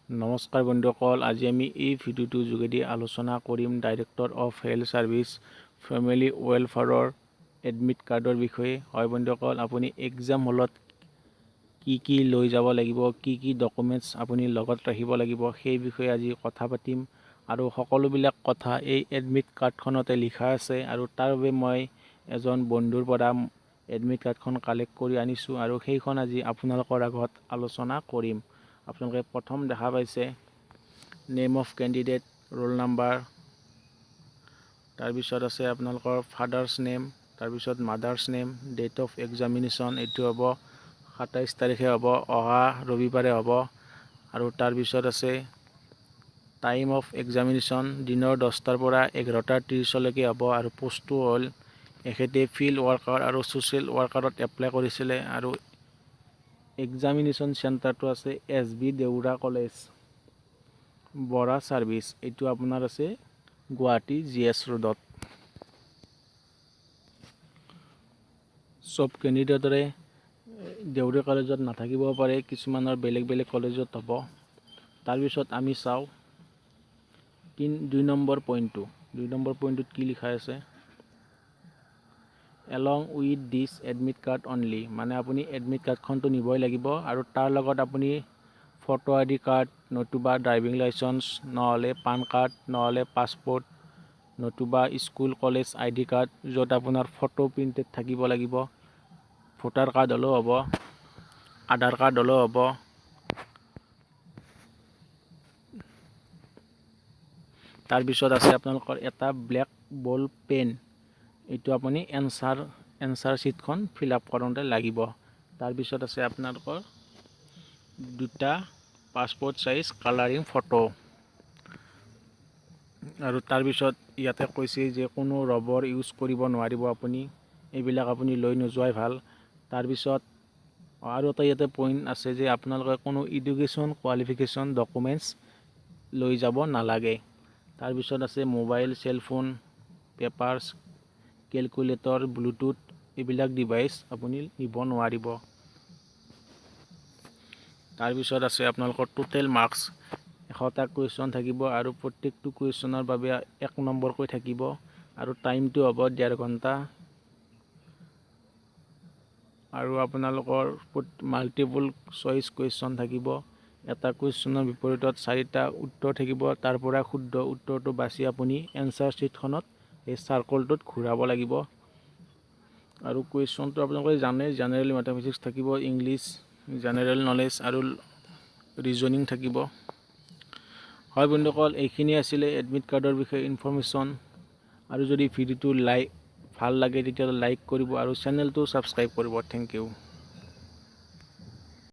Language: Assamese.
নমস্কাৰ বন্ধুসকল, আজি আমি এই ভিডিঅ'টোৰ যোগেদি আলোচনা কৰিম director of health service family ওয়েলফেয়াৰৰ এডমিট কাৰ্ডৰ বিষয়ে। হয় বন্ধুসকল, আপুনি এক্সাম হলত কি লৈ যাব লাগিব, কি ডকুমেণ্টছ আপুনি লগত ৰাখিব লাগিব, সেই বিষয়ে আজি কথা পাতিম। আৰু সকলোবিলাক কথা এই এডমিট কাৰ্ডখনতে লিখা আছে, আৰু তাৰ বাবে মই এজন বন্ধুৰ পৰা এডমিট কাৰ্ডখন কালেক্ট কৰি আনিছোঁ আৰু সেইখন আজি আপোনালোকৰ আগত আলোচনা কৰিম। আপোনালোকে প্ৰথম দেখা পাইছে name of candidate, roll number, তাৰপিছত আছে আপোনালোকৰ ফাদাৰ্ছ নেম, তাৰপিছত mother's name, date of examination, এইটো হ'ব 27 তাৰিখে হ'ব, অহা ৰবিবাৰে হ'ব। আৰু তাৰপিছত আছে টাইম অফ এক্সামিনেশ্যন, দিনৰ 10টাৰ পৰা 11:30লৈকে হ'ব। আৰু পোষ্টটো হ'ল এখেতে ফিল্ড ৱৰ্কাৰ আৰু ছ'চিয়েল ৱৰ্কাৰত এপ্লাই কৰিছিলে। আৰু এক্সামিনেশ্যন চেণ্টাৰটো আছে SB Deorah college, Bora service, এইটো আপোনাৰ আছে গুৱাহাটী GS ৰোডত। চব কেণ্ডিডেটৰে দেউৰা কলেজত নাথাকিব পাৰে, কিছুমানৰ বেলেগ কলেজত হ'ব। তাৰপিছত আমি চাওঁ 2 নম্বৰ পইণ্টটোত কি লিখা আছে, along with this admit card only, মানে আপুনি এডমিট কাৰ্ডখনটো নিবই লাগিব আৰু তাৰ লগত আপুনি ফটো ID কাৰ্ড, নতুবা ড্ৰাইভিং লাইচেন্স, নহ'লে পান কাৰ্ড, নহ'লে পাছপোৰ্ট, নতুবা স্কুল কলেজ ID কাৰ্ড য'ত আপোনাৰ ফটো প্ৰিণ্টেড থাকিব লাগিব, ভোটাৰ কাৰ্ড হ'লেও হ'ব, আধাৰ কাৰ্ড হ'লেও হ'ব। তাৰপিছত আছে আপোনালোকৰ এটা ব্লেক বল পেন, এইটো আপুনি এনচাৰ শ্বীটখন ফিল আপ কৰোঁতে লাগিব। তাৰপিছত আছে আপোনালোকৰ 2টা পাছপোৰ্ট চাইজ কালাৰিং ফটো। আৰু তাৰপিছত ইয়াতে কৈছে যে কোনো ৰবৰ ইউজ কৰিব নোৱাৰিব আপুনি, এইবিলাক আপুনি লৈ নোযোৱাই ভাল। তাৰপিছত আৰু এটা ইয়াতে পইণ্ট আছে যে আপোনালোকে কোনো এডুকেশ্যন কোৱালিফিকেশ্যন ডকুমেণ্টছ লৈ যাব নালাগে। তাৰপিছত আছে mobile, cellphone, papers, calculator, Bluetooth, এইবিলাক ডিভাইচ আপুনি নিব নোৱাৰিব। তাৰপিছত আছে আপোনালোকৰ টোটেল মাৰ্কছ, 100টা কুৱেশ্যন থাকিব আৰু প্ৰত্যেকটো কুৱেশ্যনৰ বাবে 1 নম্বৰকৈ থাকিব। আৰু টাইমটো হ'ব 1.5 ঘণ্টা। আৰু আপোনালোকৰ মাল্টিপল চইচ কুৱেশ্যন থাকিব, এটা কুৱেশ্যনৰ বিপৰীতত 4টা উত্তৰ থাকিব, তাৰ পৰা শুদ্ধ উত্তৰটো বাছি আপুনি এনচাৰ শ্বীটখনত এই চাৰ্কলটোত ঘূৰাব লাগিব। আৰু কুৱেশ্যনটো আপোনালোকে জানে, জেনেৰেল মেথামেটিক্স থাকিব, ইংলিছ, জেনেৰেল নলেজ আৰু ৰিজনিং থাকিব। হয় বন্ধুসকল, এইখিনি আছিলে এডমিট কাৰ্ডৰ বিষয়ে ইনফৰমেশ্যন। আৰু যদি ভিডিঅ'টো ভাল লাগে তেতিয়াহ'লে লাইক কৰিব আৰু চেনেলটো ছাবস্ক্ৰাইব কৰিব। Thank U.